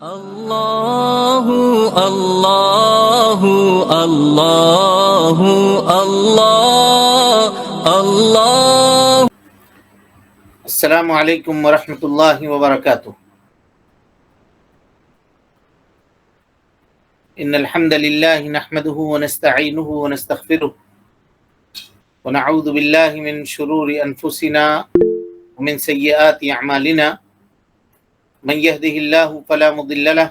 اللہ اللہ اللہ اللہ اللہ۔ السلام علیکم ورحمۃ اللہ وبرکاتہ۔ ان الحمد للہ نحمده ونستعینه ونستغفره ونعوذ باللہ من شرور انفسنا ومن سیئات اعمالنا من يهده الله فلا مضل له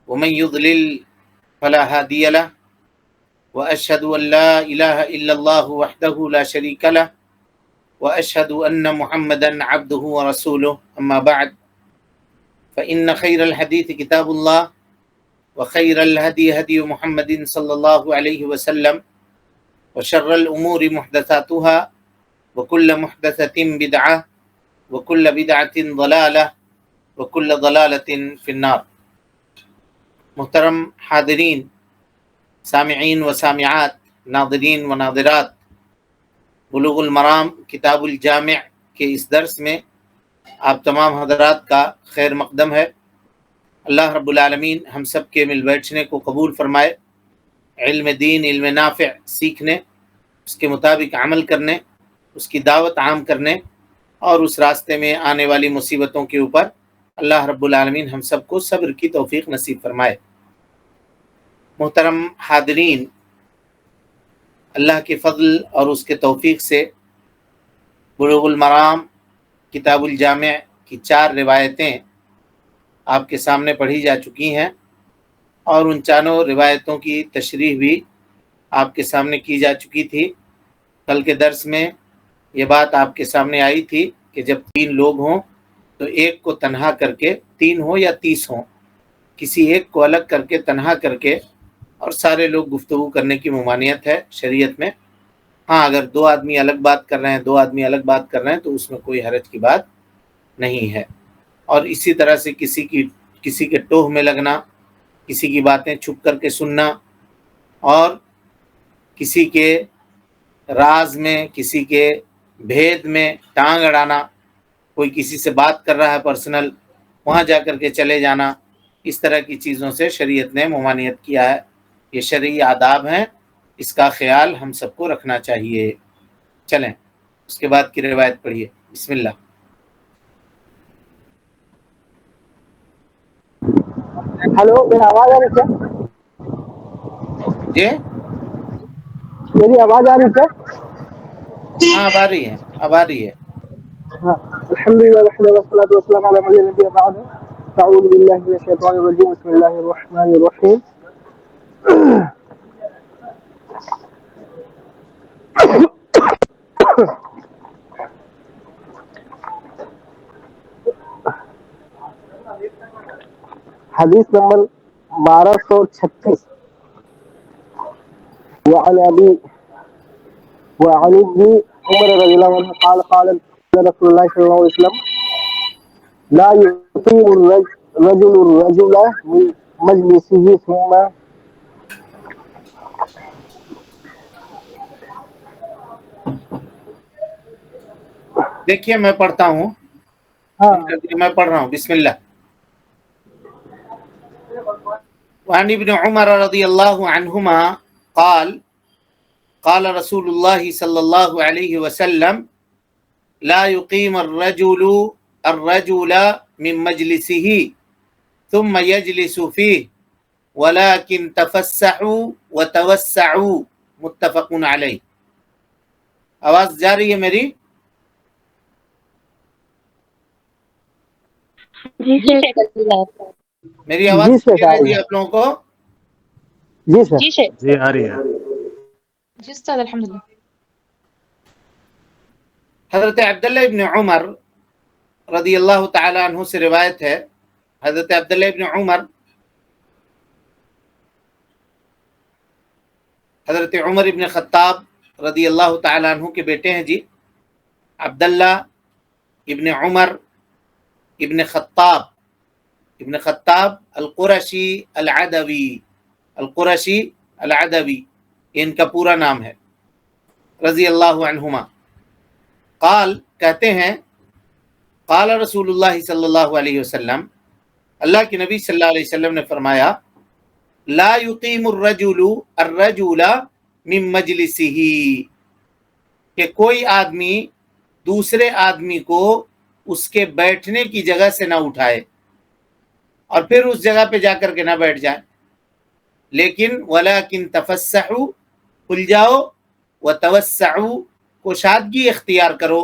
ومن يضلل فلا هادي له واشهد ان لا اله الا الله وحده لا شريك له واشهد ان محمدا عبده ورسوله اما بعد فان خير الحديث كتاب الله وخير الهدي هدي محمد صلى الله عليه وسلم وشر الامور محدثاتها وكل محدثة بدعة وكل بدعة ضلالة وكل ضلالة في النار۔ محترم حاضرین، سامعین و سامعات، ناظرین و ناظرات، بلوغ المرام کتاب الجامع کے اس درس میں آپ تمام حضرات کا خیر مقدم ہے۔ اللہ رب العالمین ہم سب کے مل بیٹھنے کو قبول فرمائے، علم دین، علم نافع سیکھنے، اس کے مطابق عمل کرنے، اس کی دعوت عام کرنے اور اس راستے میں آنے والی مصیبتوں کے اوپر اللہ رب العالمین ہم سب کو صبر کی توفیق نصیب فرمائے۔ محترم حاضرین، اللہ کے فضل اور اس کے توفیق سے بلوغ المرام کتاب الجامع کی 4 روایتیں آپ کے سامنے پڑھی جا چکی ہیں اور ان چاروں روایتوں کی تشریح بھی آپ کے سامنے کی جا چکی تھی۔ کل کے درس میں یہ بات آپ کے سامنے آئی تھی کہ جب 3 لوگ ہوں تو ایک کو تنہا کر کے، 3 ہوں یا 30 ہوں، کسی ایک کو الگ کر کے، تنہا کر کے، اور سارے لوگ گفتگو کرنے کی ممانعت ہے شریعت میں۔ ہاں، اگر 2 آدمی الگ بات کر رہے ہیں، 2 آدمی الگ بات کر رہے ہیں تو اس میں کوئی حرج کی بات نہیں ہے۔ اور اسی طرح سے کسی کے ٹوہ میں لگنا، کسی کی باتیں چھپ کر کے سننا، اور کسی کے راز میں، کسی کے بھید میں ٹانگ اڑانا، کوئی کسی سے بات کر رہا ہے پرسنل، وہاں جا کر کے چلے جانا، اس طرح کی چیزوں سے شریعت نے ممانعت کیا ہے۔ یہ شرعی آداب ہیں، اس کا خیال ہم سب کو رکھنا چاہیے۔ چلیں اس کے بعد کی روایت پڑھیے، بسم اللہ۔ ہلو، میری آواز آ رہی ہے؟ جی میری آواز آ رہی ہے؟ ہاں، اب آ رہی ہے، اب آ رہی ہے۔ ہاں، الحمدللہ والصلاۃ والسلام علی من لا نبی بعدہ، اعوذ باللہ من الشیطان الرجیم، بسم اللہ الرحمن الرحیم۔ حدیث نمبر 1236۔ وعن ابن عمر رضی اللہ عنہ قال قال رسول اللہ صلی اللہ علیہ وسلم لا يقيم الرجل الرجل من مجلسه ثم دیکھیے میں پڑھتا ہوں، میں پڑھ رہا ہوں، بسم اللہ۔ وعن ابن عمر رضی اللہ عنہما قال قال رسول اللہ صلی اللہ علیہ وسلم لا يقيم الرجل من مجلسه ثم يجلس فيه ولكن تفسحوا وتوسعوا، متفق علیہ۔ آواز جا رہی ہے میری؟ میری آواز کلیئر ہے جی آپ لوگوں کو؟ جی سر، جی آ رہی ہے۔ جی استاد الحمدللہ۔ حضرت عبداللہ ابن عمر رضی اللہ تعالی عنہ سے روایت ہے۔ حضرت عبداللہ ابن عمر حضرت عمر ابن خطاب رضی اللہ تعالی عنہ کے بیٹے ہیں جی۔ عبداللہ ابن عمر ابن خطاب القرشی العدوی، یہ ان کا پورا نام ہے، رضی اللہ عنہما۔ قال، کہتے ہیں، قال رسول اللہ صلی اللہ علیہ وسلم، اللہ کے نبی صلی اللہ علیہ وسلم نے فرمایا لا یقیم الرجل من مجلسہ، کہ کوئی آدمی دوسرے آدمی کو اس کے بیٹھنے کی جگہ سے نہ اٹھائے اور پھر اس جگہ پہ جا کر کے نہ بیٹھ جائے، لیکن ولیکن تفسحوا، کھل جاؤ، وتوسعوا، کوشادگی اختیار کرو،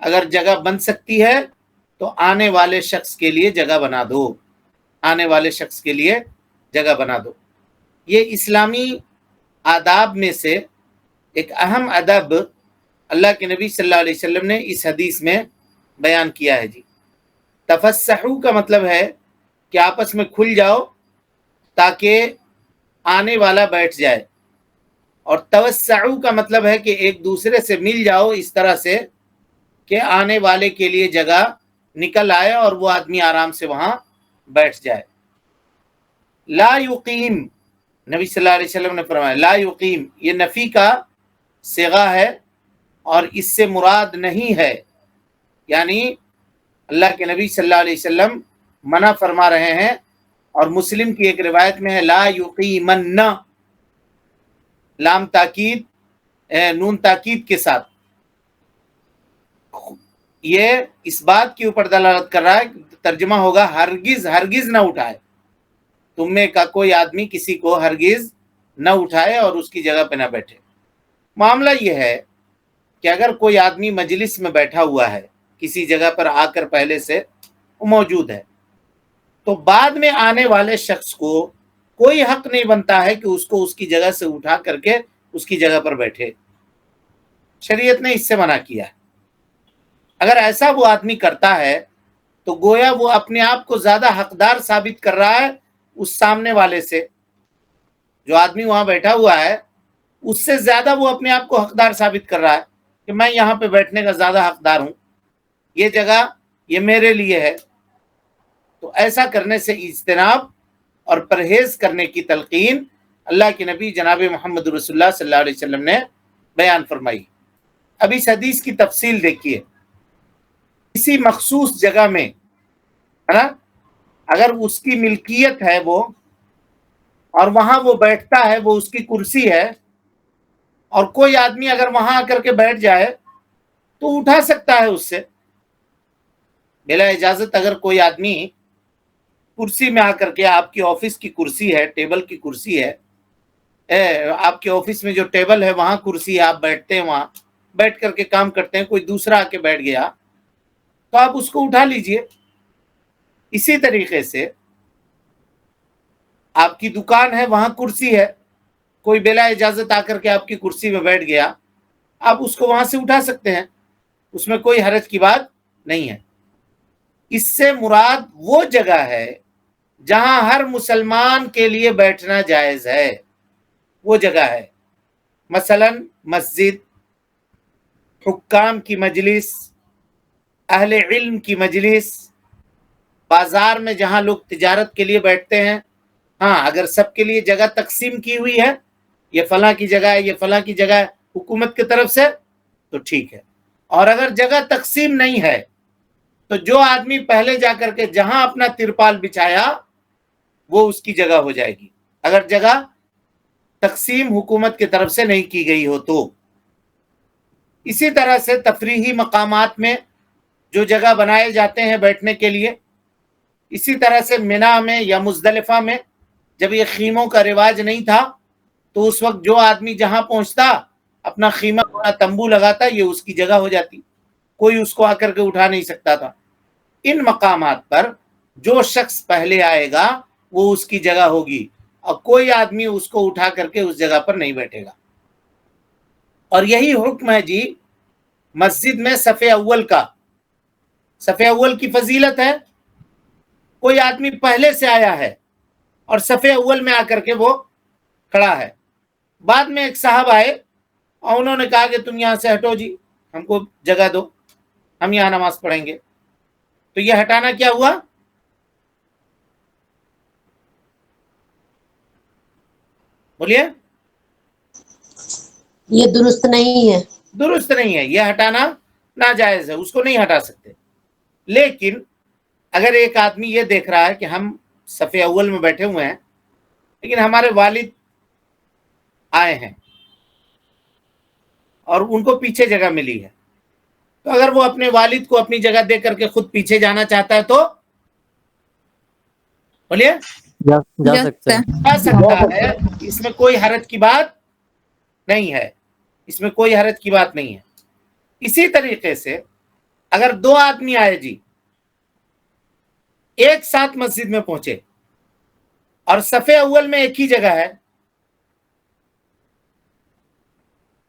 اگر جگہ بن سکتی ہے تو آنے والے شخص کے لیے جگہ بنا دو، آنے والے شخص کے لیے جگہ بنا دو۔ یہ اسلامی آداب میں سے ایک اہم ادب اللہ کے نبی صلی اللہ علیہ وسلم نے اس حدیث میں بیان کیا ہے جی۔ تفسحو کا مطلب ہے کہ آپس میں کھل جاؤ تاکہ آنے والا بیٹھ جائے، اور توسعو کا مطلب ہے کہ ایک دوسرے سے مل جاؤ اس طرح سے کہ آنے والے کے لیے جگہ نکل آئے اور وہ آدمی آرام سے وہاں بیٹھ جائے۔ لا یقیم، نبی صلی اللہ علیہ وسلم نے فرمایا لا یقیم، یہ نفی کا صیغہ ہے اور اس سے مراد نہیں ہے، یعنی اللہ کے نبی صلی اللہ علیہ وسلم منع فرما رہے ہیں، اور مسلم کی ایک روایت میں ہے لا یقیمن، لام تاکید نون تاکید کے ساتھ، یہ اس بات کے اوپر دلالت کر رہا ہے، ترجمہ ہوگا ہرگز ہرگز نہ اٹھائے، تم میں کا کوئی آدمی کسی کو ہرگز نہ اٹھائے اور اس کی جگہ پہ نہ بیٹھے۔ معاملہ یہ ہے کہ اگر کوئی آدمی مجلس میں بیٹھا ہوا ہے، کسی جگہ پر آ کر پہلے سے وہ موجود ہے، تو بعد میں آنے والے شخص کو کوئی حق نہیں بنتا ہے کہ اس کو اس کی جگہ سے اٹھا کر کے اس کی جگہ پر بیٹھے، شریعت نے اس سے منع کیا ہے۔ اگر ایسا وہ آدمی کرتا ہے تو گویا وہ اپنے آپ کو زیادہ حقدار ثابت کر رہا ہے اس سامنے والے سے، جو آدمی وہاں بیٹھا ہوا ہے اس سے زیادہ وہ اپنے آپ کو حقدار ثابت کر رہا ہے کہ میں یہاں پہ بیٹھنے کا زیادہ حقدار ہوں، یہ جگہ یہ میرے لیے ہے۔ تو ایسا کرنے سے اجتناب اور پرہیز کرنے کی تلقین اللہ کے نبی جناب محمد رسول اللہ صلی اللہ علیہ وسلم نے بیان فرمائی۔ اب اس حدیث کی تفصیل دیکھیے، کسی مخصوص جگہ میں ہے نا، اگر اس کی ملکیت ہے وہ، اور وہاں وہ بیٹھتا ہے، وہ اس کی کرسی ہے، اور کوئی آدمی اگر وہاں آ کر کے بیٹھ جائے تو اٹھا سکتا ہے اس سے بلا اجازت۔ اگر کوئی آدمی کرسی میں آ کر کے، آپ کی آفس کی کرسی ہے، ٹیبل کی کرسی ہے، آپ کے آفس میں جو ٹیبل ہے وہاں کرسی ہے، آپ بیٹھتے ہیں، وہاں بیٹھ کر کے کام کرتے ہیں، کوئی دوسرا آ کے بیٹھ گیا تو آپ اس کو اٹھا لیجئے۔ اسی طریقے سے آپ کی دکان ہے، وہاں کرسی ہے، کوئی بلا اجازت آ کر کے آپ کی کرسی میں بیٹھ گیا، آپ اس کو وہاں سے اٹھا سکتے ہیں، اس میں کوئی حرج کی بات نہیں ہے۔ اس سے مراد وہ جگہ ہے جہاں ہر مسلمان کے لیے بیٹھنا جائز ہے، وہ جگہ ہے، مثلا مسجد، حکام کی مجلس، اہل علم کی مجلس، بازار میں جہاں لوگ تجارت کے لیے بیٹھتے ہیں۔ ہاں، اگر سب کے لیے جگہ تقسیم کی ہوئی ہے، یہ فلاں کی جگہ ہے، یہ فلاں کی جگہ ہے حکومت کی طرف سے، تو ٹھیک ہے۔ اور اگر جگہ تقسیم نہیں ہے تو جو آدمی پہلے جا کر کے جہاں اپنا ترپال بچھایا وہ اس کی جگہ ہو جائے گی، اگر جگہ تقسیم حکومت کی طرف سے نہیں کی گئی ہو تو۔ اسی طرح سے تفریحی مقامات میں جو جگہ بنائے جاتے ہیں بیٹھنے کے لیے، اسی طرح سے منا میں یا مزدلفہ میں جب یہ خیموں کا رواج نہیں تھا تو اس وقت جو آدمی جہاں پہنچتا اپنا خیمہ اپنا تمبو لگاتا، یہ اس کی جگہ ہو جاتی، کوئی اس کو آ کر کے اٹھا نہیں سکتا تھا۔ ان مقامات پر جو شخص پہلے آئے گا وہ اس کی جگہ ہوگی، اور کوئی آدمی اس کو اٹھا کر کے اس جگہ پر نہیں بیٹھے گا۔ اور یہی حکم ہے جی مسجد میں صف اول کا۔ صف اول کی فضیلت ہے، کوئی آدمی پہلے سے آیا ہے اور صف اول میں آ کر کے وہ کھڑا ہے، بعد میں ایک صاحب آئے اور انہوں نے کہا کہ تم یہاں سے ہٹو جی، ہم کو جگہ دو، ہم یہاں نماز پڑھیں گے، تو یہ ہٹانا کیا ہوا؟ بولیے، یہ درست نہیں ہے۔ درست نہیں ہے، یہ ہٹانا ناجائز ہے، اس کو نہیں ہٹا سکتے۔ لیکن اگر ایک آدمی یہ دیکھ رہا ہے کہ ہم صف اول میں بیٹھے ہوئے ہیں لیکن ہمارے والد آئے ہیں اور ان کو پیچھے جگہ ملی ہے، تو اگر وہ اپنے والد کو اپنی جگہ دے کر کے خود پیچھے جانا چاہتا ہے تو بولیے جا سکتے ہیں۔ جا سکتا ہے، اس میں کوئی حرج کی بات نہیں ہے، اس میں کوئی حرج کی بات نہیں ہے۔ اسی طریقے سے اگر دو آدمی آئے جی، ایک ساتھ مسجد میں پہنچے اور صف اول میں ایک ہی جگہ ہے،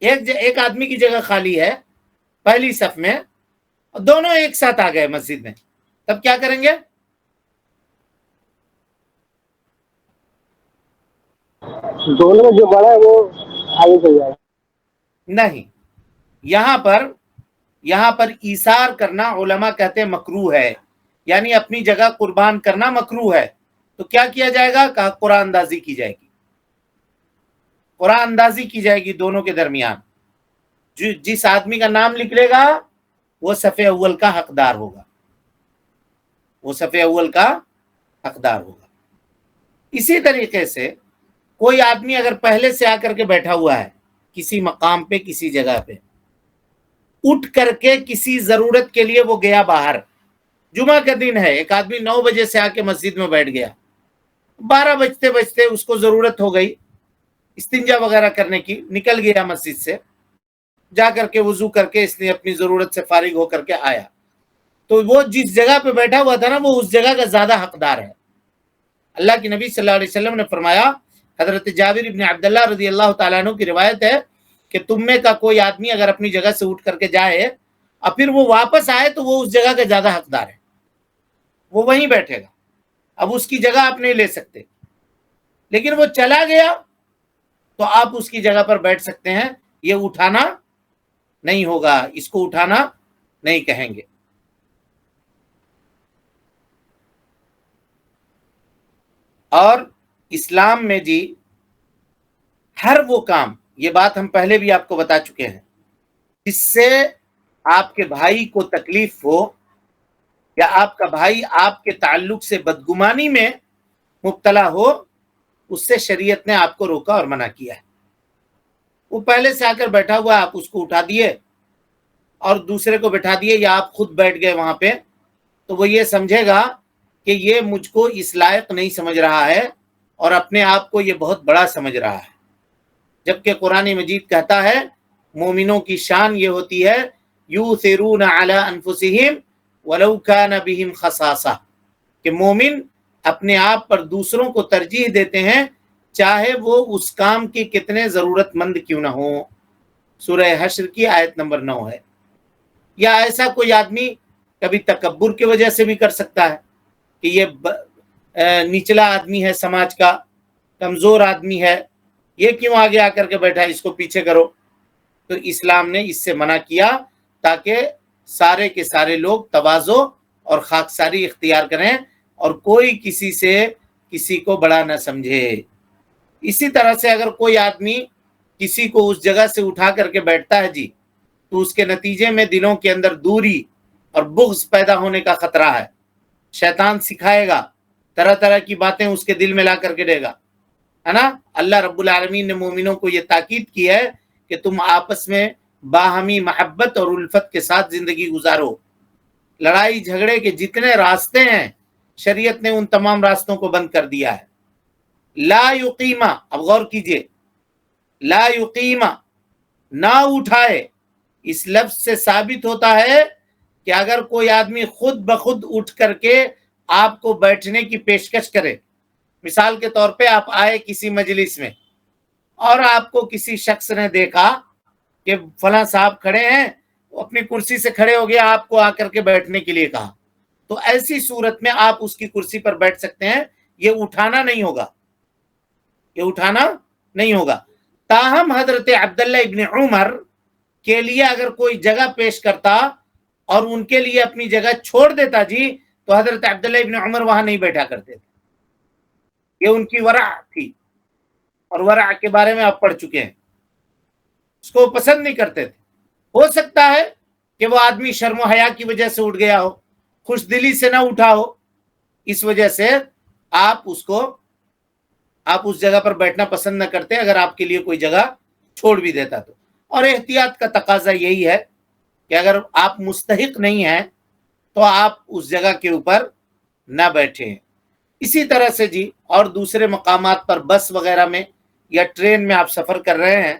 ایک آدمی کی جگہ خالی ہے پہلی صف میں، اور دونوں ایک ساتھ آ گئے مسجد میں، تب کیا کریں گے؟ دونوں میں جو بڑا ہے وہ آگے چل جائے گا۔ نہیں، یہاں پر ایثار کرنا علماء کہتے ہیں مکروہ ہے، یعنی اپنی جگہ قربان کرنا مکروہ ہے۔ تو کیا کیا جائے گا؟ کہا قرآن اندازی کی جائے گی، قرآن اندازی کی جائے گی دونوں کے درمیان۔ جس آدمی کا نام نکلے گا وہ صف اول کا حقدار ہوگا، وہ صف اول کا حقدار ہوگا۔ اسی طریقے سے کوئی آدمی اگر پہلے سے آ کر کے بیٹھا ہوا ہے کسی مقام پہ، کسی جگہ پہ، اٹھ کر کے کسی ضرورت کے لیے وہ گیا باہر، جمعہ کا دن ہے، ایک آدمی 9 بجے سے آ کے مسجد میں بیٹھ گیا، 12 بجتے بجتے اس کو ضرورت ہو گئی استنجا وغیرہ کرنے کی، نکل گیا مسجد سے، جا کر کے وضو کر کے اس نے اپنی ضرورت سے فارغ ہو کر کے آیا، تو وہ جس جگہ پہ بیٹھا ہوا تھا نا وہ اس جگہ کا زیادہ حقدار ہے۔ اللہ کے نبی صلی اللہ علیہ وسلم نے فرمایا، حضرت جابر ابن عبداللہ رضی اللہ تعالیٰ عنہ کی روایت ہے کہ تم میں کا کوئی آدمی اگر اپنی جگہ سے اٹھ کر کے جائے اور پھر وہ واپس آئے تو وہ اس جگہ کا زیادہ حقدار ہے، وہ وہیں بیٹھے گا، اب اس کی جگہ آپ نہیں لے سکتے، لیکن وہ چلا گیا تو آپ اس کی جگہ پر بیٹھ سکتے ہیں، یہ اٹھانا نہیں ہوگا، اس کو اٹھانا نہیں کہیں گے۔ اور اسلام میں جی ہر وہ کام، یہ بات ہم پہلے بھی آپ کو بتا چکے ہیں، جس سے آپ کے بھائی کو تکلیف ہو یا آپ کا بھائی آپ کے تعلق سے بدگمانی میں مبتلا ہو، اس سے شریعت نے آپ کو روکا اور منع کیا ہے۔ وہ پہلے سے آ کر بیٹھا ہوا، آپ اس کو اٹھا دیے اور دوسرے کو بٹھا دیے یا آپ خود بیٹھ گئے وہاں پہ، تو وہ یہ سمجھے گا کہ یہ مجھ کو اس لائق نہیں سمجھ رہا ہے اور اپنے آپ کو یہ بہت بڑا سمجھ رہا ہے، جبکہ قرآن مجید کہتا ہے مومنوں کی شان یہ ہوتی ہے یؤثرون علی انفسہم ولو کان بہم خصاصہ، کہ مومن اپنے آپ پر دوسروں کو ترجیح دیتے ہیں چاہے وہ اس کام کی کتنے ضرورت مند کیوں نہ ہو۔ سورہ حشر کی آیت نمبر 9 ہے۔ یا ایسا کوئی آدمی کبھی تکبر کی وجہ سے بھی کر سکتا ہے کہ یہ نچلا آدمی ہے، سماج کا کمزور آدمی ہے، یہ کیوں آگے آ کر کے بیٹھا ہے، اس کو پیچھے کرو۔ تو اسلام نے اس سے منع کیا تاکہ سارے کے سارے لوگ تواضع اور خاکساری اختیار کریں اور کوئی کسی سے کسی کو بڑا نہ سمجھے۔ اسی طرح سے اگر کوئی آدمی کسی کو اس جگہ سے اٹھا کر کے بیٹھتا ہے جی، تو اس کے نتیجے میں دلوں کے اندر دوری اور بغض پیدا ہونے کا خطرہ ہے۔ شیطان سکھائے گا، طرح طرح کی باتیں اس کے دل میں لا کر کے دے گا، ہے نا۔ اللہ رب العالمین نے مومنوں کو یہ تاکید کی ہے کہ تم آپس میں باہمی محبت اور الفت کے ساتھ زندگی گزارو۔ لڑائی جھگڑے کے جتنے راستے ہیں شریعت نے ان تمام راستوں کو بند کر دیا ہے۔ لا یقیمہ، اب غور کیجئے، لا یقیمہ، نہ اٹھائے، اس لفظ سے ثابت ہوتا ہے کہ اگر کوئی آدمی خود بخود اٹھ کر کے آپ کو بیٹھنے کی پیشکش کرے، مثال کے طور پہ آپ آئے کسی مجلس میں اور آپ کو کسی شخص نے دیکھا کہ فلاں صاحب کھڑے ہیں، وہ اپنی کرسی سے کھڑے ہو گیا، آپ کو آ کر کے بیٹھنے کے لیے کہا، تو ایسی صورت میں آپ اس کی کرسی پر بیٹھ سکتے ہیں، یہ اٹھانا نہیں ہوگا، یہ اٹھانا نہیں ہوگا۔ تاہم حضرت عبداللہ ابن عمر کے لیے اگر کوئی جگہ پیش کرتا اور ان کے لیے اپنی جگہ چھوڑ دیتا جی، تو حضرت عبداللہ ابن عمر وہاں نہیں بیٹھا کرتے تھے، یہ ان کی ورع تھی، اور ورع کے بارے میں آپ پڑھ چکے ہیں، اس کو پسند نہیں کرتے تھے۔ ہو سکتا ہے کہ وہ آدمی شرم و حیا کی وجہ سے اٹھ گیا ہو، خوش دلی سے نہ اٹھا ہو، اس وجہ سے آپ اس جگہ پر بیٹھنا پسند نہ کرتے اگر آپ کے لیے کوئی جگہ چھوڑ بھی دیتا تو. اور احتیاط کا تقاضا یہی ہے کہ اگر آپ مستحق نہیں ہیں تو آپ اس جگہ کے اوپر نہ بیٹھیں. اسی طرح سے جی اور دوسرے مقامات پر بس وغیرہ میں یا ٹرین میں آپ سفر کر رہے ہیں,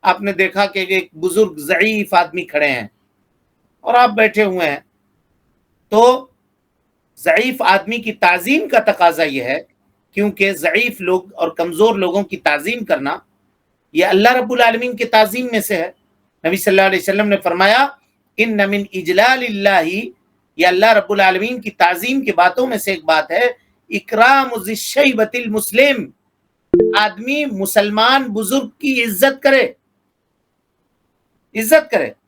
آپ نے دیکھا کہ ایک بزرگ ضعیف آدمی کھڑے ہیں اور آپ بیٹھے ہوئے ہیں, تو ضعیف آدمی کی تعظیم کا تقاضا یہ ہے, کیونکہ ضعیف لوگ اور کمزور لوگوں کی تعظیم کرنا یہ اللہ رب العالمین کی تعظیم میں سے ہے. نبی صلی اللہ علیہ وسلم نے فرمایا ان من اجلال اللہ, یہ اللہ رب العالمین کی تعظیم کی باتوں میں سے ایک بات ہے, اکرام ذی الشیبۃ المسلم, آدمی مسلمان بزرگ کی عزت کرے.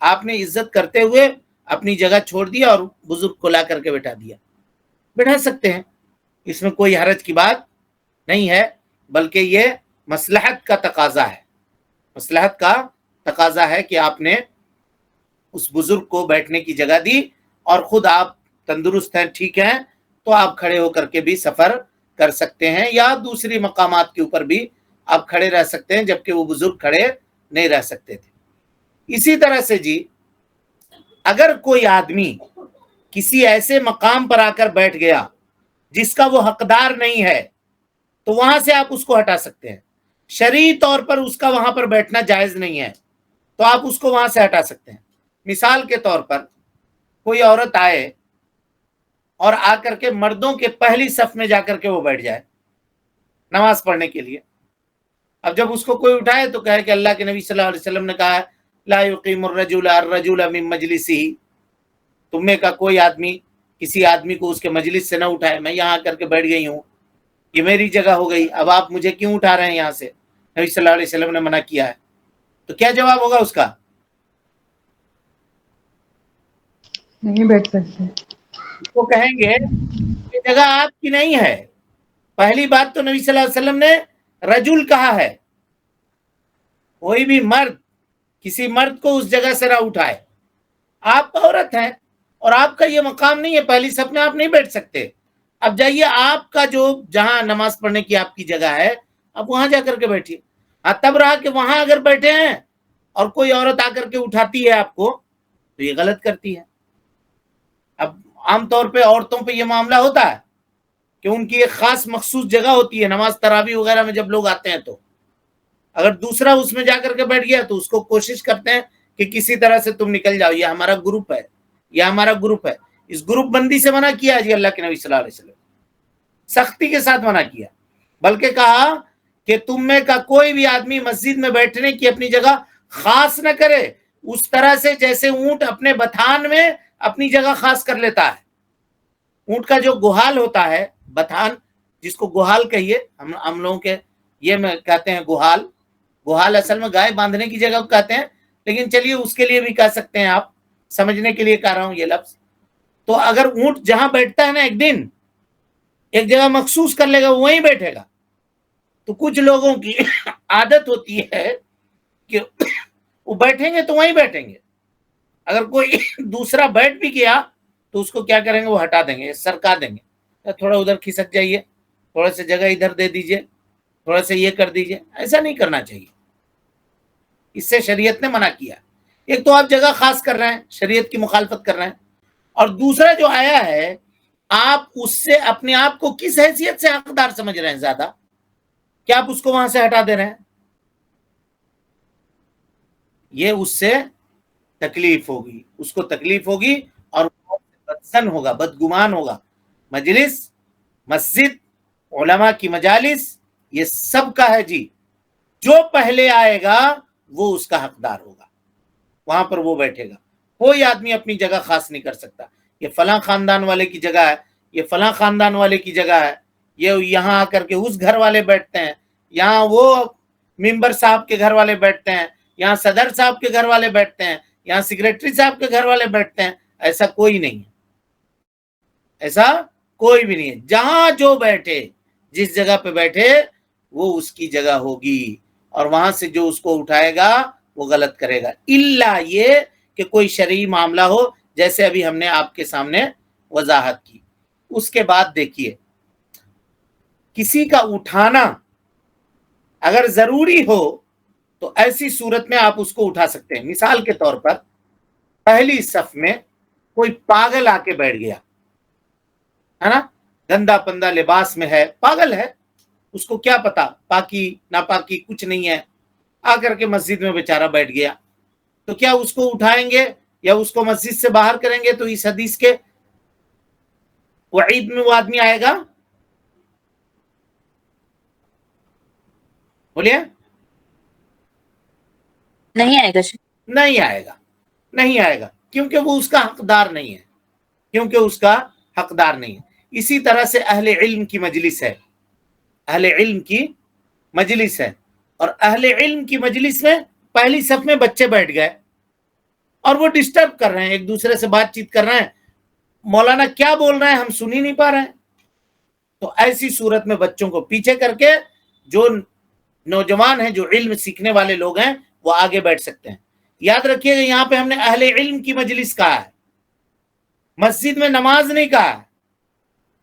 آپ نے عزت کرتے ہوئے اپنی جگہ چھوڑ دیا اور بزرگ کو لا کر کے بٹھا سکتے ہیں, اس میں کوئی حرج کی بات نہیں ہے, بلکہ یہ مصلحت کا تقاضا ہے کہ آپ نے اس بزرگ کو بیٹھنے کی جگہ دی اور خود آپ تندرست ہیں, ٹھیک ہیں, تو آپ کھڑے ہو کر کے بھی سفر کر سکتے ہیں یا دوسری مقامات کے اوپر بھی آپ کھڑے رہ سکتے ہیں, جبکہ وہ بزرگ کھڑے نہیں رہ سکتے تھے. اسی طرح سے جی اگر کوئی آدمی کسی ایسے مقام پر آ کر بیٹھ گیا جس کا وہ حقدار نہیں ہے, تو وہاں سے آپ اس کو ہٹا سکتے ہیں. شرعی طور پر اس کا وہاں پر بیٹھنا جائز نہیں ہے, تو آپ اس کو وہاں سے ہٹا سکتے ہیں. مثال کے طور پر کوئی عورت آئے اور آ کر کے مردوں کے پہلی صف میں جا کر کے وہ بیٹھ جائے نماز پڑھنے کے لیے. اب جب اس کو کوئی اٹھائے تو کہے کہ اللہ کے نبی صلی اللہ علیہ وسلم نے کہا لا یقیم الرجل من مجلسہ, تم میں کا کوئی آدمی کسی آدمی کو اس کے مجلس سے نہ اٹھائے. میں یہاں آ کر کے بیٹھ گئی ہوں, یہ میری جگہ ہو گئی, اب آپ مجھے کیوں اٹھا رہے ہیں یہاں سے؟ نبی صلی اللہ علیہ وسلم نے منع کیا ہے. تو کیا جواب ہوگا اس کا؟ نہیں بیٹھ سکتے. وہ کہیں گے یہ جگہ آپ کی نہیں ہے. پہلی بات تو نبی صلی اللہ علیہ وسلم نے رجل کہا ہے, کوئی بھی مرد کسی مرد کو اس جگہ سے نہ اٹھائے. آپ عورت ہیں اور آپ کا یہ مقام نہیں ہے, پہلی صف میں آپ نہیں بیٹھ سکتے. اب جائیے آپ کا جو جہاں نماز پڑھنے کی آپ کی جگہ ہے, آپ وہاں جا کر کے بیٹھیے. تب رہا کہ وہاں اگر بیٹھے ہیں اور کوئی عورت آ کر کے اٹھاتی ہے آپ کو, تو یہ غلط کرتی ہے. اب عام طور پہ عورتوں پہ یہ معاملہ ہوتا ہے کہ ان کی ایک خاص مخصوص جگہ ہوتی ہے نماز تراویح وغیرہ میں, جب لوگ آتے ہیں تو اگر دوسرا اس میں جا کر کے بیٹھ گیا تو اس کو کوشش کرتے ہیں کہ کسی طرح سے تم نکل جاؤ, یہ ہمارا گروپ ہے, اس گروپ بندی سے منع کیا جی اللہ کے نبی صلی اللہ علیہ وسلم, سختی کے ساتھ منع کیا. بلکہ کہا کہ تم میں کا کوئی بھی آدمی مسجد میں بیٹھنے کی اپنی جگہ خاص نہ کرے, اس طرح سے جیسے اونٹ اپنے بتھان میں اپنی جگہ خاص کر لیتا ہے. اونٹ کا جو گوہال ہوتا ہے, بتھان جس کو گوہال کہیے, ہم لوگوں کے یہ میں کہتے ہیں گوہال اصل میں گائے باندھنے کی جگہ کو کہتے ہیں, لیکن چلیے اس کے لیے بھی کہہ سکتے ہیں, آپ سمجھنے کے لیے کہہ رہا ہوں یہ لفظ. تو اگر اونٹ جہاں بیٹھتا ہے نا, ایک دن ایک جگہ مخصوص کر لے گا, وہیں بیٹھے گا. تو کچھ لوگوں کی عادت ہوتی ہے کہ وہ بیٹھیں گے تو وہیں بیٹھیں گے, اگر کوئی دوسرا بیٹھ بھی گیا تو اس کو کیا کریں گے, وہ ہٹا دیں گے, سرکا دیں گے, تھوڑا ادھر کھسک جائیے, تھوڑا سا جگہ ادھر دے دیجئے, تھوڑا سا یہ کر دیجئے. ایسا نہیں کرنا چاہیے, اس سے شریعت نے منع کیا. ایک تو آپ جگہ خاص کر رہے ہیں, شریعت کی مخالفت کر رہے ہیں, اور دوسرا جو آیا ہے آپ اس سے اپنے آپ کو کس حیثیت سے حقدار سمجھ رہے ہیں زیادہ, کہ آپ اس کو وہاں سے ہٹا دے رہے ہیں. یہ اس سے تکلیف ہوگی, اس کو تکلیف ہوگی اور بدظن ہوگا, بدگمان ہوگا. مجلس, مسجد, علماء کی مجالس, یہ سب کا ہے جی. جو پہلے آئے گا وہ اس کا حقدار ہوگا, وہاں پر وہ بیٹھے گا. کوئی آدمی اپنی جگہ خاص نہیں کر سکتا, یہ فلاں خاندان والے کی جگہ ہے, یہ فلاں خاندان والے کی جگہ ہے, یہ یہاں آ کر کے اس گھر والے بیٹھتے ہیں, یہاں وہ ممبر صاحب کے گھر والے بیٹھتے ہیں, یہاں صدر صاحب کے گھر والے بیٹھتے ہیں, یہاں سیکریٹری صاحب کے گھر والے بیٹھتے ہیں. ایسا کوئی نہیں ہے, ایسا کوئی بھی نہیں ہے. جہاں جو بیٹھے, جس جگہ پہ بیٹھے وہ اس کی جگہ ہوگی, اور وہاں سے جو اس کو اٹھائے گا وہ غلط کرے گا, الا یہ کہ کوئی شرعی معاملہ ہو, جیسے ابھی ہم نے آپ کے سامنے وضاحت کی. اس کے بعد دیکھیے کسی کا اٹھانا اگر ضروری ہو تو ایسی صورت میں آپ اس کو اٹھا سکتے ہیں. مثال کے طور پر پہلی صف میں کوئی پاگل آ کے بیٹھ گیا ہے نا، گندا پندا لباس میں ہے، پاگل ہے، اس کو کیا پتا پاکی ناپاکی کچھ نہیں ہے، آ کر کے مسجد میں بیچارہ بیٹھ گیا، تو کیا اس کو اٹھائیں گے یا اس کو مسجد سے باہر کریں گے؟ تو اس حدیث کے وعید میں وہ آدمی آئے گا؟ بولیے. نہیں آئے گا. نہیں آئے گا، نہیں آئے گا، کیونکہ وہ اس کا حقدار نہیں ہے، کیونکہ اس کا حقدار نہیں ہے. اسی طرح سے اہل علم کی مجلس ہے، اہل علم کی مجلس ہے، اور اہل علم کی مجلس میں پہلی صف میں بچے بیٹھ گئے اور وہ ڈسٹرب کر رہے ہیں، ایک دوسرے سے بات چیت کر رہے ہیں، مولانا کیا بول رہے ہیں ہم سن ہی نہیں پا رہے ہیں. تو ایسی صورت میں بچوں کو پیچھے کر کے جو نوجوان ہیں، جو علم سیکھنے والے لوگ ہیں، وہ آگے بیٹھ سکتے ہیں. یاد رکھیے گا یہاں پہ ہم نے اہل علم کی مجلس کہا ہے، مسجد میں نماز نہیں کہا ہے.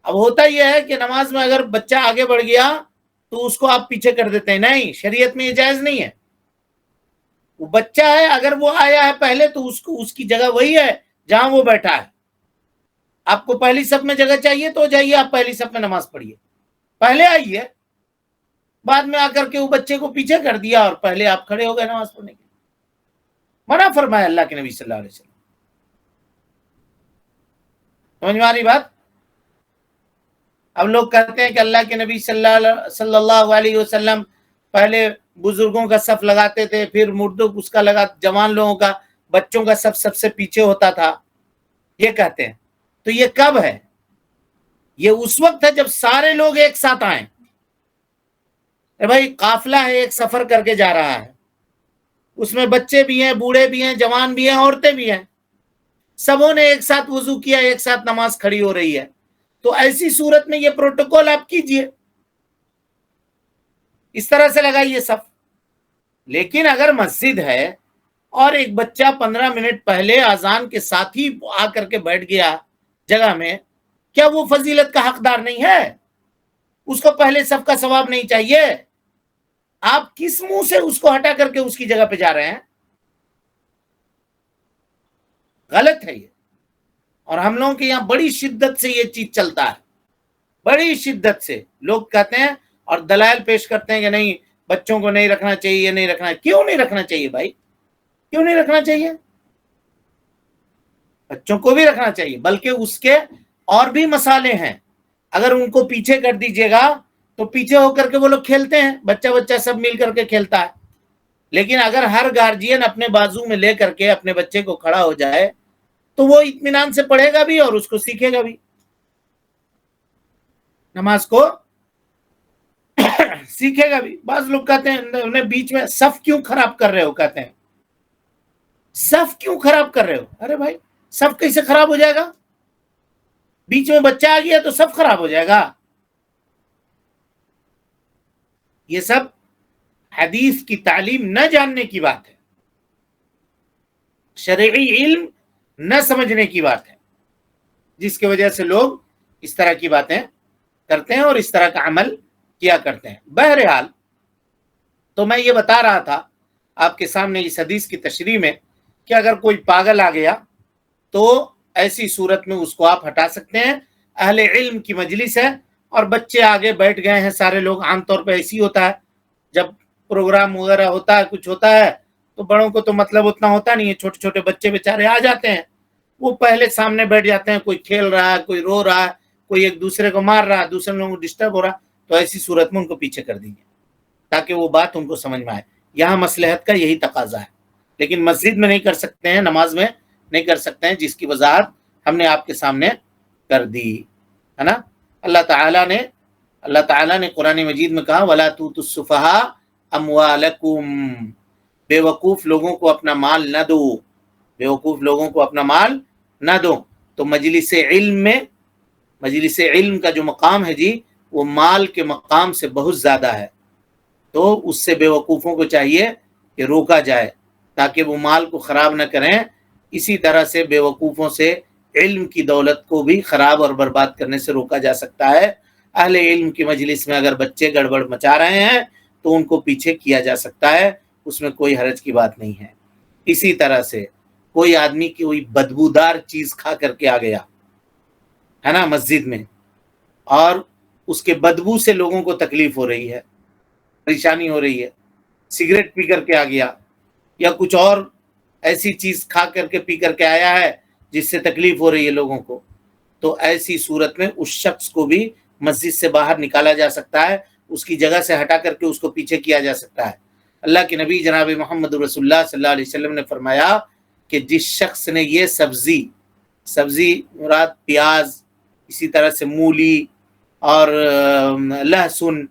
اب ہوتا یہ ہے کہ نماز میں اگر بچہ آگے بڑھ گیا تو اس کو آپ پیچھے کر دیتے ہیں، نہیں، شریعت میں یہ جائز نہیں ہے. وہ بچہ ہے، اگر وہ آیا ہے پہلے تو اس کی جگہ وہی ہے جہاں وہ بیٹھا ہے. آپ کو پہلی صف میں جگہ چاہیے تو جائیے، آپ پہلی صف میں نماز پڑھیے، پہلے آئیے. بعد میں آ کر کے وہ بچے کو پیچھے کر دیا اور پہلے آپ کھڑے ہو گئے نماز پڑھنے کے لیے. منع فرمایا اللہ کے نبی صلی اللہ علیہ وسلم. سمجھ میں آ رہی بات؟ اب لوگ کہتے ہیں کہ اللہ کے نبی صلی اللہ علیہ وسلم پہلے بزرگوں کا صف لگاتے تھے، پھر مردوں اس کا لگا، جوان لوگوں کا، بچوں کا صف سب سے پیچھے ہوتا تھا، یہ کہتے ہیں. تو یہ کب ہے؟ یہ اس وقت ہے جب سارے لوگ ایک ساتھ آئیں. بھائی قافلہ ہے، ایک سفر کر کے جا رہا ہے، اس میں بچے بھی ہیں، بوڑھے بھی ہیں، جوان بھی ہیں، عورتیں بھی ہیں، سبوں نے ایک ساتھ وضو کیا، ایک ساتھ نماز کھڑی ہو رہی ہے. تو ایسی صورت میں یہ پروٹوکول آپ کیجئے، اس طرح سے لگائیے صف. لیکن اگر مسجد ہے اور ایک بچہ 15 منٹ پہلے اذان کے ساتھ ہی آ کر کے بیٹھ گیا جگہ میں، کیا وہ فضیلت کا حقدار نہیں ہے؟ اس کو پہلے صف کا ثواب نہیں چاہیے؟ آپ کس منہ سے اس کو ہٹا کر کے اس کی جگہ پہ جا رہے ہیں؟ غلط ہے یہ. اور ہم لوگوں کے یہاں بڑی شدت سے یہ چیز چلتا ہے، بڑی شدت سے لوگ کہتے ہیں اور دلائل پیش کرتے ہیں کہ نہیں بچوں کو نہیں رکھنا چاہیے، نہیں رکھنا. کیوں نہیں رکھنا چاہیے بھائی؟ کیوں نہیں رکھنا چاہیے؟ بچوں کو بھی رکھنا چاہیے، بلکہ اس کے اور بھی مسالے ہیں. اگر ان کو پیچھے کر دیجیے گا تو پیچھے ہو کر کے وہ لوگ کھیلتے ہیں، بچہ سب مل کر کے کھیلتا ہے. لیکن اگر ہر گارجین اپنے بازو میں لے کر کے اپنے بچے کو کھڑا ہو جائے تو وہ اطمینان سے پڑھے گا بھی اور اس کو سیکھے گا بھی، نماز کو سیکھے گا بھی. بعض لوگ کہتے ہیں انہیں بیچ میں صف کیوں خراب کر رہے ہو، کہتے ہیں صف کیوں خراب کر رہے ہو. ارے بھائی صف کیسے خراب ہو جائے گا؟ بیچ میں بچہ آ گیا تو صف خراب ہو جائے گا؟ یہ سب حدیث کی تعلیم نہ جاننے کی بات ہے، شرعی علم نہ سمجھنے کی بات ہے، جس کی وجہ سے لوگ اس طرح کی باتیں کرتے ہیں اور اس طرح کا عمل کیا کرتے ہیں. بہرحال تو میں یہ بتا رہا تھا آپ کے سامنے اس حدیث کی تشریح میں کہ اگر کوئی پاگل آ گیا تو ایسی صورت میں اس کو آپ ہٹا سکتے ہیں. اہل علم کی مجلس ہے اور بچے آگے بیٹھ گئے ہیں، سارے لوگ، عام طور پہ ایسی ہوتا ہے جب پروگرام وغیرہ ہوتا ہے، کچھ ہوتا ہے تو بڑوں کو تو مطلب اتنا ہوتا نہیں ہے، چھوٹے چھوٹے بچے بیچارے آ جاتے ہیں، وہ پہلے سامنے بیٹھ جاتے ہیں، کوئی کھیل رہا ہے، کوئی رو رہا ہے، کوئی ایک دوسرے کو مار رہا ہے، دوسرے لوگوں کو ڈسٹرب ہو رہا ہے. تو ایسی صورت میں ان کو پیچھے کر دیں گے تاکہ وہ بات ان کو سمجھ میں آئے. یہاں مصلحت کا یہی تقاضا ہے، لیکن مسجد میں نہیں کر سکتے ہیں، نماز میں نہیں کر سکتے ہیں، جس کی وضاحت ہم نے آپ کے سامنے کر دی ہے نا. اللہ تعالیٰ نے قرآن مجید میں کہا وَلَا تُؤْتُوا السُّفَهَاءَ أَمْوَالَكُمْ، بے وقوف لوگوں کو اپنا مال نہ دو، بے وقوف لوگوں کو اپنا مال نہ دو. تو مجلس علم کا جو مقام ہے جی، وہ مال کے مقام سے بہت زیادہ ہے. تو اس سے بے وقوفوں کو چاہیے کہ روکا جائے تاکہ وہ مال کو خراب نہ کریں. اسی طرح سے بے وقوفوں سے علم کی دولت کو بھی خراب اور برباد کرنے سے روکا جا سکتا ہے۔ اہل علم کی مجلس میں اگر بچے گڑبڑ مچا رہے ہیں تو ان کو پیچھے کیا جا سکتا ہے، اس میں کوئی حرج کی بات نہیں ہے۔ اسی طرح سے کوئی آدمی کی کوئی بدبودار چیز کھا کر کے آ گیا ہے نا مسجد میں، اور اس کے بدبو سے لوگوں کو تکلیف ہو رہی ہے، پریشانی ہو رہی ہے، سگریٹ پی کر کے آ گیا یا کچھ اور ایسی چیز کھا کر کے پی کر کے آیا ہے جس سے تکلیف ہو رہی ہے لوگوں کو، تو ایسی صورت میں اس شخص کو بھی مسجد سے باہر نکالا جا سکتا ہے، اس کی جگہ سے ہٹا کر کے اس کو پیچھے کیا جا سکتا ہے۔ اللہ کے نبی جناب محمد رسول اللہ صلی اللہ علیہ وسلم نے فرمایا کہ جس شخص نے یہ سبزی مراد پیاز، اسی طرح سے مولی اور لہسن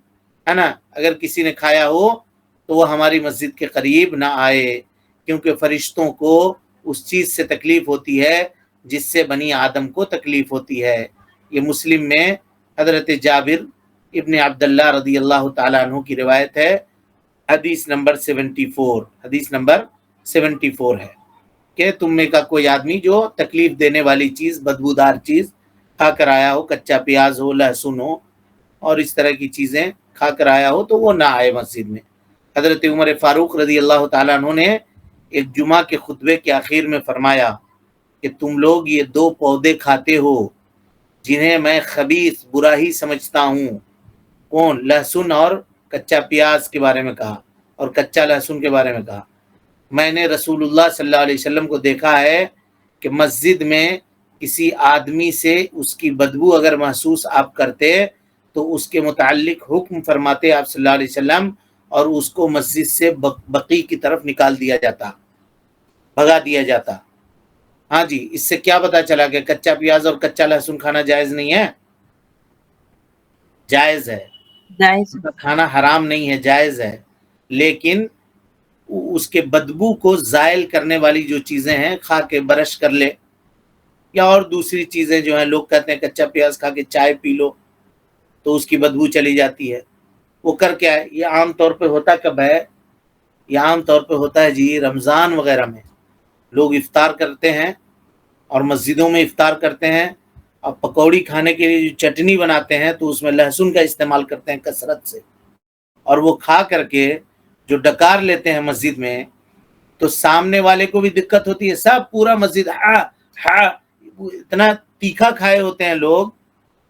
ہے نا، اگر کسی نے کھایا ہو تو وہ ہماری مسجد کے قریب نہ آئے، کیونکہ فرشتوں کو اس چیز سے تکلیف ہوتی ہے جس سے بنی آدم کو تکلیف ہوتی ہے۔ یہ مسلم میں حضرت جابر ابن عبداللہ رضی اللہ تعالیٰ عنہ کی روایت ہے، حدیث نمبر 74 ہے کہ تم میں کا کوئی آدمی جو تکلیف دینے والی چیز، بدبودار چیز کھا کر آیا ہو، کچا پیاز ہو، لہسن ہو اور اس طرح کی چیزیں کھا کر آیا ہو تو وہ نہ آئے مسجد میں۔ حضرت عمر فاروق رضی اللہ تعالیٰ عنہ نے ایک جمعہ کے خطبے کے آخر میں فرمایا کہ تم لوگ یہ دو پودے کھاتے ہو جنہیں میں خبیث، برا ہی سمجھتا ہوں، کون؟ لہسن اور کچا پیاز کے بارے میں کہا اور کچا لہسن کے بارے میں کہا۔ میں نے رسول اللہ صلی اللہ علیہ وسلم کو دیکھا ہے کہ مسجد میں کسی آدمی سے اس کی بدبو اگر محسوس آپ کرتے تو اس کے متعلق حکم فرماتے آپ صلی اللہ علیہ وسلم، اور اس کو مسجد سے بقی کی طرف نکال دیا جاتا، بھگا دیا جاتا۔ ہاں جی، اس سے کیا پتا چلا کہ کچا پیاز اور کچا لہسن کھانا جائز نہیں ہے؟ جائز ہے، کھانا حرام نہیں ہے، جائز ہے، لیکن اس کے بدبو کو زائل کرنے والی جو چیزیں ہیں، کھا کے برش کر لے، یا اور دوسری چیزیں جو ہیں، لوگ کہتے ہیں کچا پیاز کھا کے چائے پی لو تو اس کی بدبو چلی جاتی ہے، وہ کر کے آئے۔ یہ عام طور پہ ہوتا کب ہے؟ یہ عام طور پہ ہوتا ہے جی رمضان وغیرہ میں، لوگ افطار کرتے ہیں اور مسجدوں میں افطار کرتے ہیں، اور پکوڑی کھانے کے لیے جو چٹنی بناتے ہیں تو اس میں لہسن کا استعمال کرتے ہیں کثرت سے، اور وہ کھا کر کے جو ڈکار لیتے ہیں مسجد میں تو سامنے والے کو بھی دقت ہوتی ہے، سب پورا مسجد اتنا تیکھا کھائے ہوتے ہیں لوگ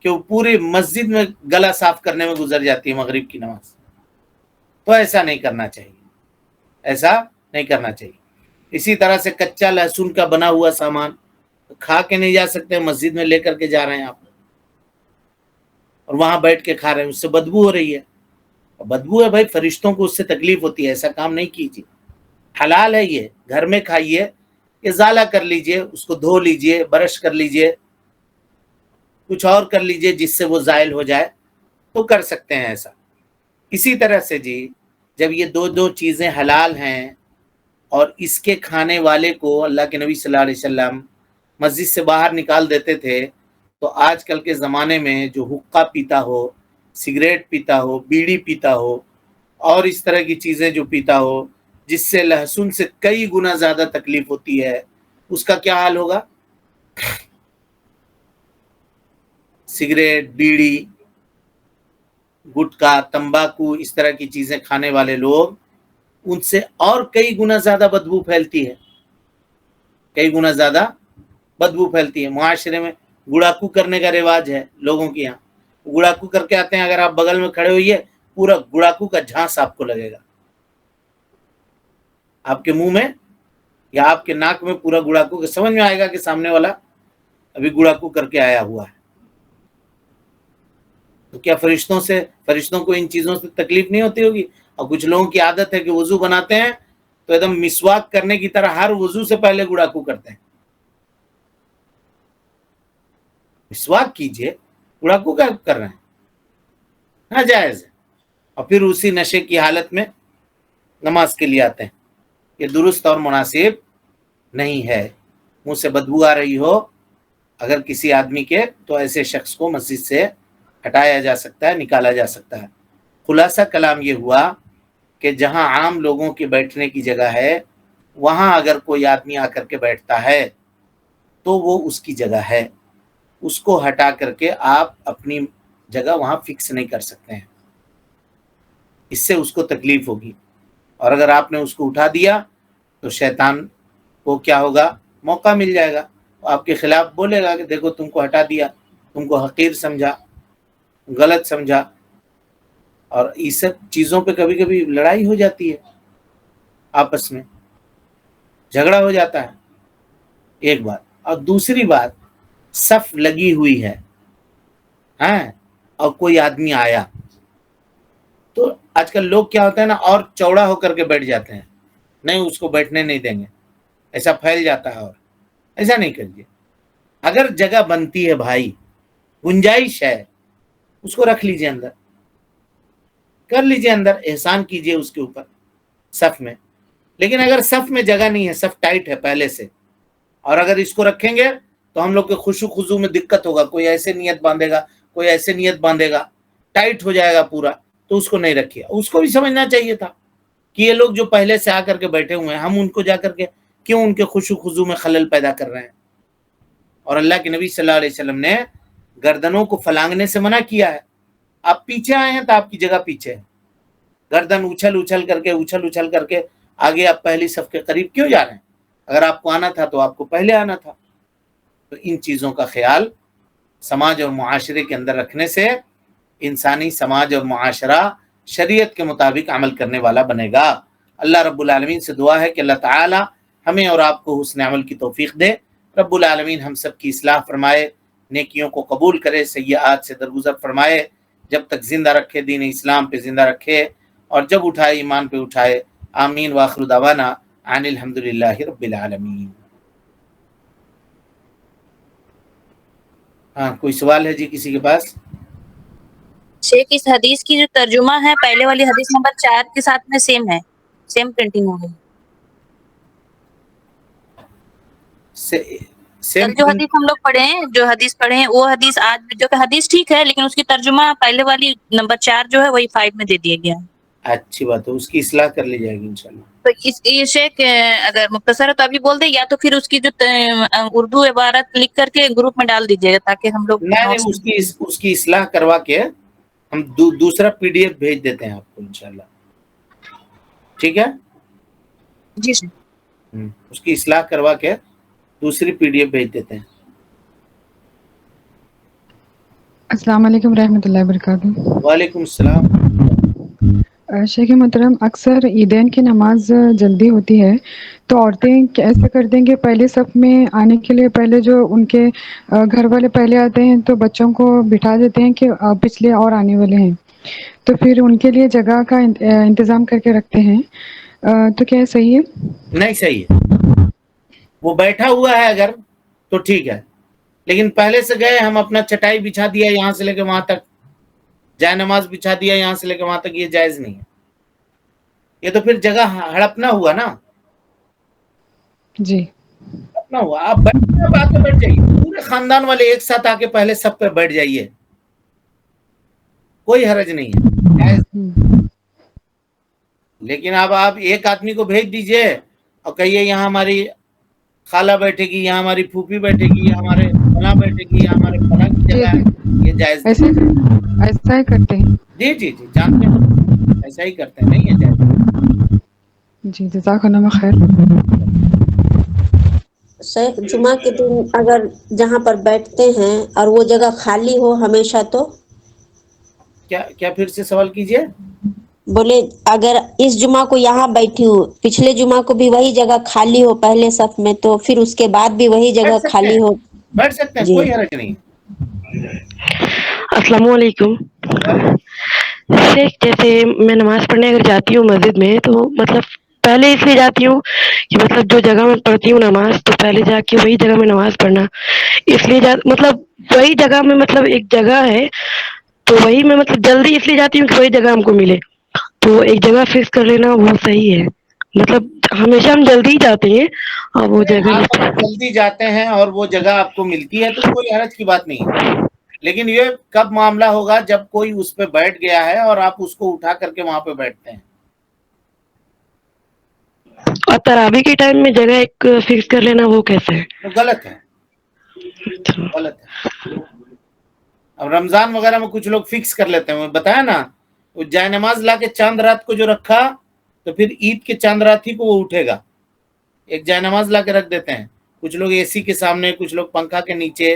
کہ وہ پوری مسجد میں گلا صاف کرنے میں گزر جاتی ہے مغرب کی نماز۔ تو ایسا نہیں کرنا چاہیے، ایسا نہیں کرنا چاہیے۔ اسی طرح سے کچا لہسن کا بنا ہوا سامان کھا کے نہیں جا سکتے، مسجد میں لے کر کے جا رہے ہیں آپ اور وہاں بیٹھ کے کھا رہے ہیں، اس سے بدبو ہو رہی ہے۔ بدبو ہے بھائی، فرشتوں کو اس سے تکلیف ہوتی ہے، ایسا کام نہیں کیجیے۔ حلال ہے، یہ گھر میں کھائیے، ازالہ کر لیجئے، اس کو دھو لیجئے، برش کر لیجئے، کچھ اور کر لیجئے جس سے وہ زائل ہو جائے تو کر سکتے ہیں ایسا۔ اسی طرح سے جی جب یہ دو چیزیں حلال ہیں اور اس کے کھانے والے کو اللہ کے نبی صلی اللہ علیہ وسلم مسجد سے باہر نکال دیتے تھے، تو آج کل کے زمانے میں جو حقہ پیتا ہو، سگریٹ پیتا ہو، بیڑی پیتا ہو اور اس طرح کی چیزیں جو پیتا ہو جس سے لہسن سے کئی گنا زیادہ تکلیف ہوتی ہے، اس کا کیا حال ہوگا؟ سگریٹ، بیڑی، گٹکا، تمباکو، اس طرح کی چیزیں کھانے والے لوگ، ان سے اور کئی گنا زیادہ بدبو پھیلتی ہے، کئی گنا زیادہ بدبو پھیلتی ہے۔ معاشرے میں گڑاکو کرنے کا رواج ہے لوگوں کے یہاں، گڑاکو کر کے آتے ہیں، اگر آپ بغل میں کھڑے ہوئیے پورا گڑاکو کا جھانس آپ کو لگے گا، آپ کے منہ میں یا آپ کے ناک میں پورا گڑاکو کا، سمجھ میں آئے گا کہ سامنے والا ابھی گڑاکو کر کے آیا ہوا ہے۔ تو کیا فرشتوں کو ان چیزوں سے تکلیف نہیں ہوتی ہوگی؟ اور کچھ لوگوں کی عادت ہے کہ وضو بناتے ہیں تو ایک دم مسواک کرنے کی طرح ہر وضو سے پہلے گڑاکو کرتے ہیں۔ مسواک کیجئے، گڑاکو کا کر رہے ہیں، ناجائز ہے، اور پھر اسی نشے کی حالت میں نماز کے لیے آتے ہیں۔ یہ درست اور مناسب نہیں ہے۔ منہ سے بدبو آ رہی ہو اگر کسی آدمی کے، تو ایسے شخص کو مسجد سے ہٹایا جا سکتا ہے، نکالا جا سکتا ہے۔ خلاصہ کلام یہ ہوا کہ جہاں عام لوگوں کے بیٹھنے کی جگہ ہے، وہاں اگر کوئی آدمی آ کر کے بیٹھتا ہے تو وہ اس کی جگہ ہے، اس کو ہٹا کر کے آپ اپنی جگہ وہاں فکس نہیں کر سکتے ہیں، اس سے اس کو تکلیف ہوگی۔ اور اگر آپ نے اس کو اٹھا دیا تو شیطان کو کیا ہوگا، موقع مل جائے گا، آپ کے خلاف بولے گا کہ دیکھو تم کو ہٹا دیا، تم کو حقیر سمجھا، غلط سمجھا۔ اور اس سب چیزوں پہ کبھی کبھی لڑائی ہو جاتی ہے، آپس میں جھگڑا ہو جاتا ہے، ایک بات۔ اور دوسری بات، صف لگی ہوئی ہے ہاں، اور کوئی آدمی آیا تو آج کل لوگ کیا ہوتا ہے نا، اور چوڑا ہو کر کے بیٹھ جاتے ہیں، نہیں اس کو بیٹھنے نہیں دیں گے، ایسا پھیل جاتا ہے۔ اور ایسا نہیں کریے، اگر جگہ بنتی ہے بھائی، گنجائش ہے، اس کو رکھ لیجئے اندر، کر لیجئے اندر، احسان کیجئے اس کے اوپر صف میں۔ لیکن اگر صف میں جگہ نہیں ہے، صف ٹائٹ ہے پہلے سے، اور اگر اس کو رکھیں گے تو ہم لوگ کے خشوع خضوع میں دقت ہوگا، کوئی ایسے نیت باندھے گا، کوئی ایسے نیت باندھے گا، ٹائٹ ہو جائے گا پورا، تو اس کو نہیں رکھیے۔ اس کو بھی سمجھنا چاہیے تھا کہ یہ لوگ جو پہلے سے آ کر کے بیٹھے ہوئے ہیں، ہم ان کو جا کر کے کیوں ان کے خشوع خضوع میں خلل پیدا کر رہے ہیں۔ اور اللہ کے نبی صلی اللہ علیہ وسلم نے گردنوں کو پھلانگنے سے منع کیا ہے۔ آپ پیچھے آئے ہیں تو آپ کی جگہ پیچھے ہے، گردن اچھل اچھل کر کے آگے آپ پہلی صف کے قریب کیوں جا رہے ہیں؟ اگر آپ کو آنا تھا تو آپ کو پہلے آنا تھا۔ تو ان چیزوں کا خیال سماج اور معاشرے کے اندر رکھنے سے انسانی سماج اور معاشرہ شریعت کے مطابق عمل کرنے والا بنے گا۔ اللہ رب العالمین سے دعا ہے کہ اللہ تعالی ہمیں اور آپ کو حسن عمل کی توفیق دے۔ رب العالمین ہم سب کی اصلاح فرمائے، نیکیوں کو قبول کرے، سیئات سے درگزر فرمائے، جب تک زندہ رکھے دین اسلام پہ زندہ رکھے، اور جب اٹھائے ایمان پہ اٹھائے۔ آمین وآخر دعوانا ان الحمدللہ رب العالمین۔ ہاں کوئی سوال ہے جی کسی کے پاس؟ شیخ اس حدیث کی جو ترجمہ ہے پہلے والی حدیث نمبر 4 کے ساتھ میں سیم ہے، سیم پرنٹنگ ہو گئی۔ سیم کل جو حدیث ہم لوگ پڑھے ہیں، جو حدیث پڑھے ہیں، وہ حدیث آج جو کہ حدیث ٹھیک ہے، لیکن اس کی ترجمہ پہلے والی نمبر 4 جو ہے وہی 5 میں دے دیا گیا ہے۔ اچھی بات ہے، اس کی اصلاح کر لی جائے گی انشاءاللہ۔ تو اس یہ شیخ اگر مختصر ہے تو ابھی بول دیں، یا تو پھر اس کی جو اردو عبارت لکھ کر کے گروپ میں ڈال دیجیے گا تاکہ ہم لوگ نہیں، اس کی اصلاح کروا کے ہم دوسرا پی ڈی ایف بھیج دیتے ہیں آپ کو انشاءاللہ، ٹھیک ہے؟ جی سر۔ اس کی اصلاح کروا کے دوسری پی ڈی ایف بھیج دیتے ہیں۔ السلام علیکم رحمۃ اللہ وبرکاتہ۔ وعلیکم السلام۔ شیخ محترم، اکثر عیدین کی نماز جلدی ہوتی ہے تو عورتیں ایسا کرتے ہیں کہ پہلے صف میں آنے کے لیے پہلے جو ان کے گھر والے پہلے آتے ہیں تو بچوں کو بٹھا دیتے ہیں کہ پچھلے اور آنے والے ہیں، تو پھر ان کے لیے جگہ کا انتظام کر کے رکھتے ہیں، تو کیا صحیح ہے؟ نہیں صحیح ہے، وہ بیٹھا ہوا ہے اگر تو ٹھیک ہے، لیکن پہلے سے گئے ہم اپنا چٹائی بچھا دیا یہاں سے لے کے وہاں تک، جائے نماز بچھا دیا یہاں سے لے کے وہاں تک، یہ جائز نہیں ہے، یہ تو پھر جگہ ہڑپنا ہوا نا، جی ہڑپنا ہوا۔ آپ بیٹھ جائیے، پورے خاندان والے ایک ساتھ آ کے پہلے سب پہ بیٹھ جائیے، کوئی حرج نہیں ہے، جائز۔ لیکن اب آپ ایک آدمی کو بھیج دیجئے اور کہیے یہاں ہماری خالہ بیٹھے گی، یہاں ہماری پھوپھی بیٹھے گی، یہاں ہمارے فلاں بیٹھے گی، یہاں ہمارے فلاں کی جگہ ہے، یہ جائز نہیں۔ ایسا ہی کرتے ہیں؟ جی جی جی جانتے ہیں، ایسا ہی کرتے ہیں، نہیں ہے جائز۔ جی جزاک اللہ خیر۔ شیخ جمعہ کے دن اگر جہاں پر بیٹھتے ہیں اور وہ جگہ خالی ہو ہمیشہ تو کیا پھر سے سوال کیجئے؟ بولے اگر اس جمعہ کو یہاں بیٹھی ہوں، پچھلے جمعہ کو بھی وہی جگہ خالی ہو پہلے صف میں، تو پھر اس کے بعد بھی وہی جگہ خالی ہو؟ بیٹھ سکتے ہیں، جی کوئی حرج نہیں۔ السلام علیکم شیخ، جیسے میں نماز پڑھنے اگر جاتی ہوں مسجد میں تو مطلب پہلے اس لیے جاتی ہوں کہ مطلب جو جگہ میں پڑھتی ہوں نماز تو پہلے جا کے وہی جگہ میں نماز پڑھنا، اس لیے مطلب وہی جگہ میں مطلب ایک جگہ ہے تو وہی میں مطلب جلدی اس لیے جاتی ہوں کہ وہی جگہ ہم کو ملے، تو ایک جگہ فکس کر لینا وہ صحیح ہے؟ مطلب ہمیشہ ہم جلدی ہی جاتے ہیں اور وہ جگہ آپ اگر جلدی جاتے ہیں اور وہ جگہ آپ کو ملتی ہے تو کوئی حرج کی بات نہیں ہے، لیکن یہ کب معاملہ ہوگا جب کوئی اس پہ بیٹھ گیا ہے اور آپ اس کو اٹھا کر کے وہاں پہ بیٹھتے ہیں۔ اور تراویح کے ٹائم میں جگہ ایک فکس کر لینا وہ کیسے ہے؟ وہ غلط ہے، غلط ہے. اب رمضان وغیرہ میں کچھ لوگ فکس کر لیتے ہیں, میں بتایا نا, وہ جائے نماز لا کے چاند رات کو جو رکھا تو پھر عید کے چاند رات ہی کو وہ اٹھے گا. ایک جائے نماز لا کے رکھ دیتے ہیں, کچھ لوگ اے سی کے سامنے, کچھ لوگ پنکھا کے نیچے,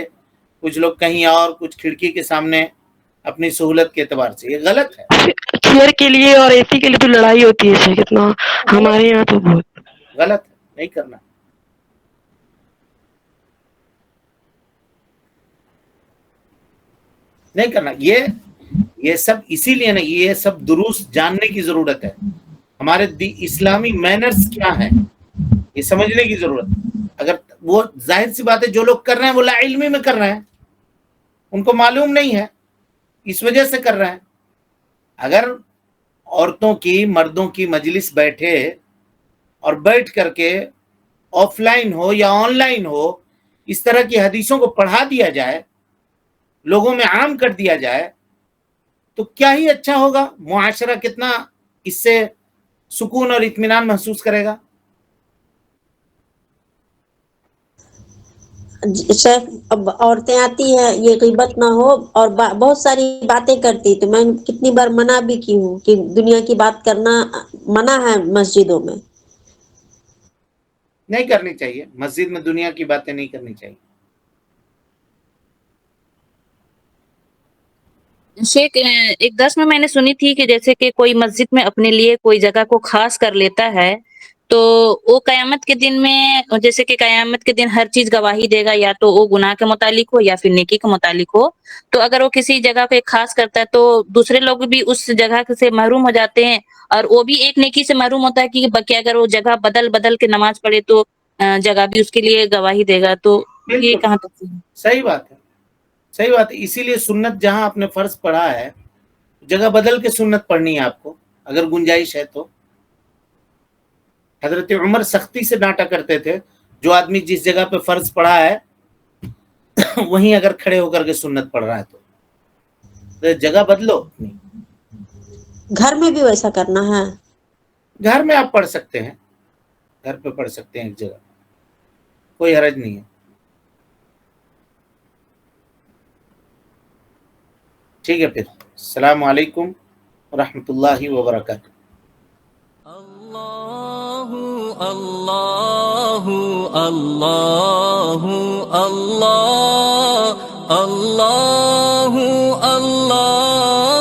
کچھ لوگ کہیں اور, کچھ کھڑکی کے سامنے, اپنی سہولت کے اعتبار سے. یہ غلط ہے. چیئر کے لیے اور اے سی کے لیے تو لڑائی ہوتی ہے کتنا, ہمارے یہاں تو بہت غلط ہے, نہیں کرنا. نہیں کرنا. یہ سب اسی لیے نہیں, یہ سب درست جاننے کی ضرورت ہے. ہمارے اسلامی مینرز کیا ہیں یہ سمجھنے کی ضرورت. اگر وہ ظاہر سی بات ہے جو لوگ کر رہے ہیں وہ لا علمی میں کر رہے ہیں, ان کو معلوم نہیں ہے, اس وجہ سے کر رہے ہیں. اگر عورتوں کی مردوں کی مجلس بیٹھے اور بیٹھ کر کے آف لائن ہو یا آن لائن ہو اس طرح کی حدیثوں کو پڑھا دیا جائے, لوگوں میں عام کر دیا جائے, تو کیا ہی اچھا ہوگا. معاشرہ کتنا اس سے سکون اور اطمینان محسوس کرے گا. شیخ اب عورتیں آتی ہیں یہ غیبت نہ ہو اور بہت ساری باتیں کرتی, تو میں کتنی بار منع بھی کی ہوں کہ دنیا کی بات کرنا منع ہے مسجدوں میں. نہیں کرنی چاہیے, مسجد میں دنیا کی باتیں نہیں کرنی چاہیے. شیخ ایک درس میں نے سنی تھی کہ جیسے کہ کوئی مسجد میں اپنے لیے کوئی جگہ کو خاص کر لیتا ہے تو وہ قیامت کے دن میں, جیسے کہ قیامت کے دن ہر چیز گواہی دے گا, یا تو وہ گناہ کے متعلق ہو یا پھر نیکی کے متعلق ہو. تو اگر وہ کسی جگہ کو ایک خاص کرتا ہے تو دوسرے لوگ بھی اس جگہ سے محروم ہو جاتے ہیں, اور وہ بھی ایک نیکی سے محروم ہوتا ہے کہ بلکہ اگر وہ جگہ بدل بدل کے نماز پڑھے تو جگہ بھی اس کے لیے گواہی دے گا. تو یہ کہاں تک صحیح بات ہے, صحیح بات ہے. اسی لیے سنت جہاں آپ نے فرض پڑھا ہے جگہ بدل کے سنت پڑھنی ہے آپ کو, اگر گنجائش ہے تو. حضرت عمر سختی سے ڈانٹا کرتے تھے, جو آدمی جس جگہ پہ فرض پڑھا ہے وہیں اگر کھڑے ہو کر کے سنت پڑھ رہا ہے تو جگہ بدلو. گھر میں بھی ویسا کرنا ہے. گھر میں آپ پڑھ سکتے ہیں, گھر پہ پڑھ سکتے ہیں ایک جگہ, کوئی حرج نہیں ہے. ٹھیک ہے, پھر السلام علیکم ورحمۃ اللہ وبرکاتہ. اللہ اللہ اللہ اللہ اللہ اللہ